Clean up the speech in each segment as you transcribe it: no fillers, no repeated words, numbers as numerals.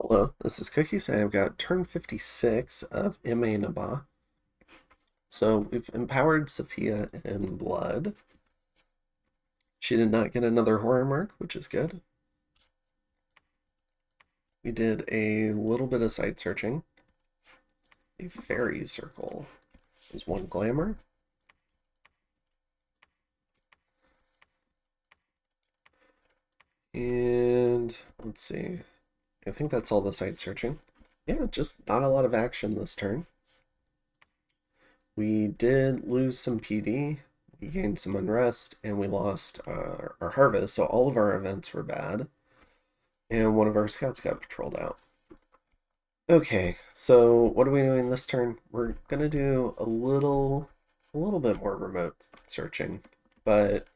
Hello, this is Cookies, and I've got turn 56 of M.A. Naba. So we've empowered Sophia in blood. She did not get another horror mark, which is good. We did a little bit of site searching. A fairy circle is one glamour. And let's see. I think that's all the site searching. Yeah, just not a lot of action this turn. We did lose some PD, we gained some unrest, and we lost our harvest, so all of our events were bad. And one of our scouts got patrolled out. Okay, so what are we doing this turn? We're gonna do a little bit more remote searching, but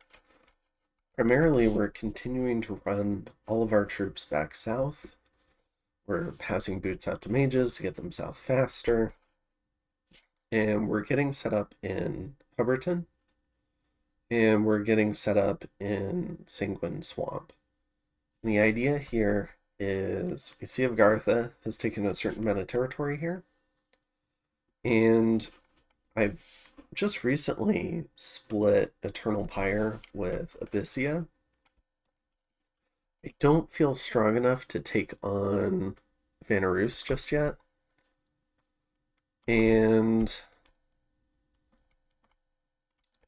primarily we're continuing to run all of our troops back south. We're passing boots out to mages to get them south faster, and we're getting set up in Hubbardton, and we're getting set up in Sanguine Swamp. And the idea here is we see Agartha has taken a certain amount of territory here, and I've just recently split Eternal Pyre with Abyssia. I don't feel strong enough to take on Vanarus just yet. And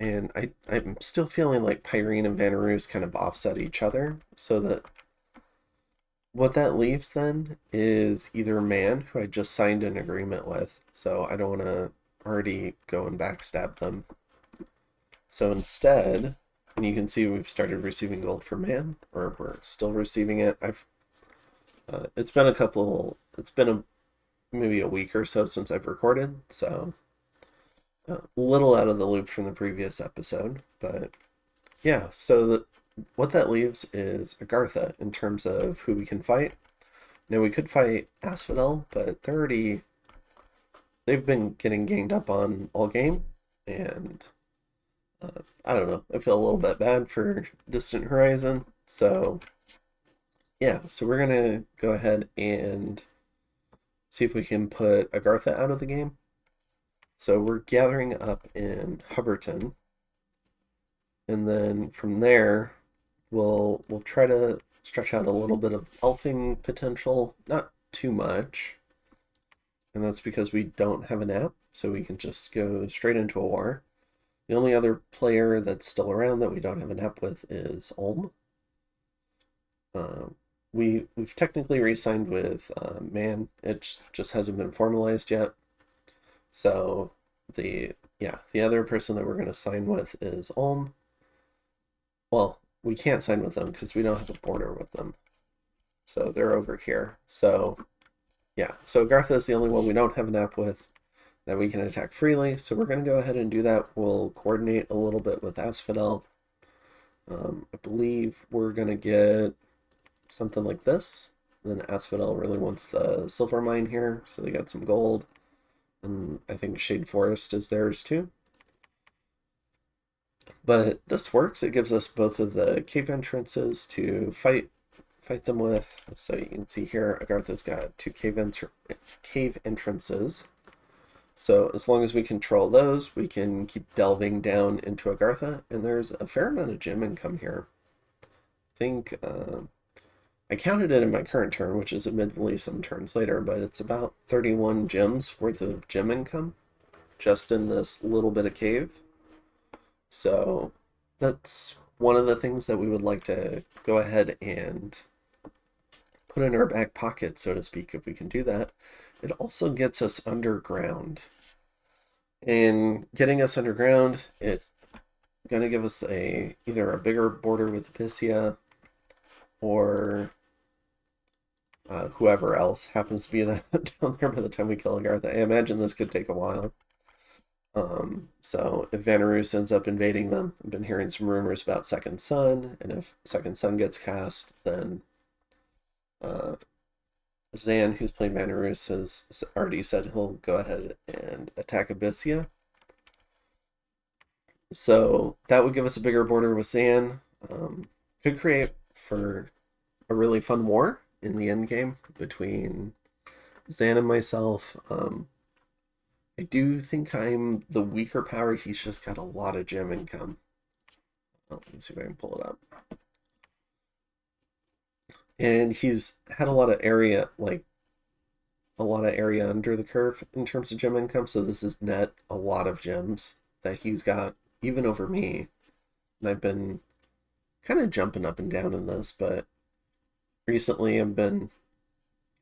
I'm still feeling like Pyrene and Vanarus kind of offset each other, so that what that leaves then is either Man, who I just signed an agreement with, so I don't want to already go and backstab them. So instead, and you can see we've started receiving gold for Man, or we're still receiving it. It's been maybe a week or so since I've recorded, so a little out of the loop from the previous episode, but yeah. What that leaves is Agartha in terms of who we can fight. Now we could fight Asphodel, but they've been getting ganged up on all game, and I don't know. I feel a little bit bad for Distant Horizon. So, yeah, so we're going to go ahead and see if we can put Agartha out of the game. So we're gathering up in Hubbardton. And then from there, we'll try to stretch out a little bit of elfing potential, not too much. And that's because we don't have an app, so we can just go straight into a war. The only other player that's still around that we don't have an app with is Ulm. Uh, we've technically re-signed with Man. It just hasn't been formalized yet. So the other person that we're going to sign with is Ulm. Well, we can't sign with them because we don't have a border with them. So they're over here. So yeah, so Gartha is the only one we don't have an app with that we can attack freely. So we're going to go ahead and do that. We'll coordinate a little bit with Asphodel. I believe we're going to get something like this. And then Asphodel really wants the silver mine here, so they got some gold. And I think Shade Forest is theirs too. But this works. It gives us both of the cave entrances to fight them with. So you can see here, Agartha's got two cave entrances. So as long as we control those, we can keep delving down into Agartha, and there's a fair amount of gem income here. I think I counted it in my current turn, which is admittedly some turns later, but it's about 31 gems worth of gem income just in this little bit of cave. So that's one of the things that we would like to go ahead and put in our back pocket, so to speak, if we can do that. It also gets us underground. And getting us underground, it's going to give us either a bigger border with Abyssia or whoever else happens to be down there by the time we kill Agartha. I imagine this could take a while. So if Vanarus ends up invading them, I've been hearing some rumors about Second Sun, and if Second Sun gets cast, then Zan, who's playing Vanarus, has already said he'll go ahead and attack Abyssia. So that would give us a bigger border with Zan. Could create for a really fun war in the end game between Zan and myself. I do think I'm the weaker power. He's just got a lot of gem income. Oh, let me see if I can pull it up. And he's had a lot of area, like a lot of area under the curve in terms of gem income. So this is net a lot of gems that he's got, even over me. And I've been kind of jumping up and down in this, but recently I've been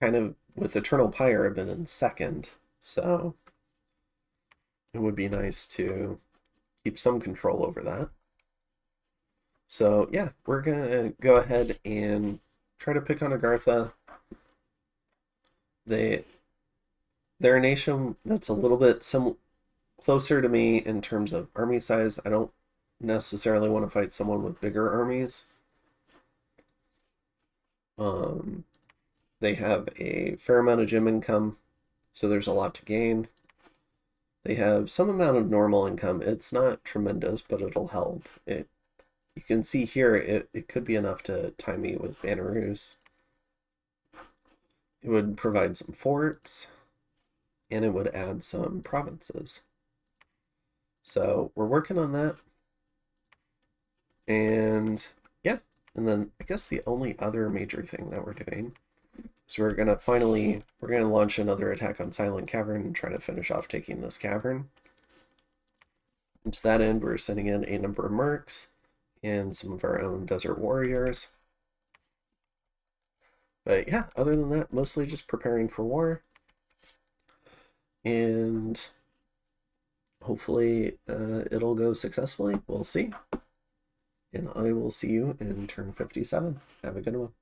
kind of with Eternal Pyre, I've been in second. So it would be nice to keep some control over that. So yeah, we're gonna go ahead and try to pick on Agartha. They're a nation that's a little bit closer to me in terms of army size. I don't necessarily want to fight someone with bigger armies. They have a fair amount of gem income, so there's a lot to gain. They have some amount of normal income. It's not tremendous, but it'll help. You can see here, it could be enough to tie me with Vanarus. It would provide some forts, and it would add some provinces. So we're working on that. And yeah, and then I guess the only other major thing that we're doing is we're gonna launch another attack on Silent Cavern and try to finish off taking this cavern. And to that end, we're sending in a number of mercs and some of our own desert warriors. But yeah, other than that, mostly just preparing for war. And hopefully it'll go successfully. We'll see. And I will see you in turn 57. Have a good one.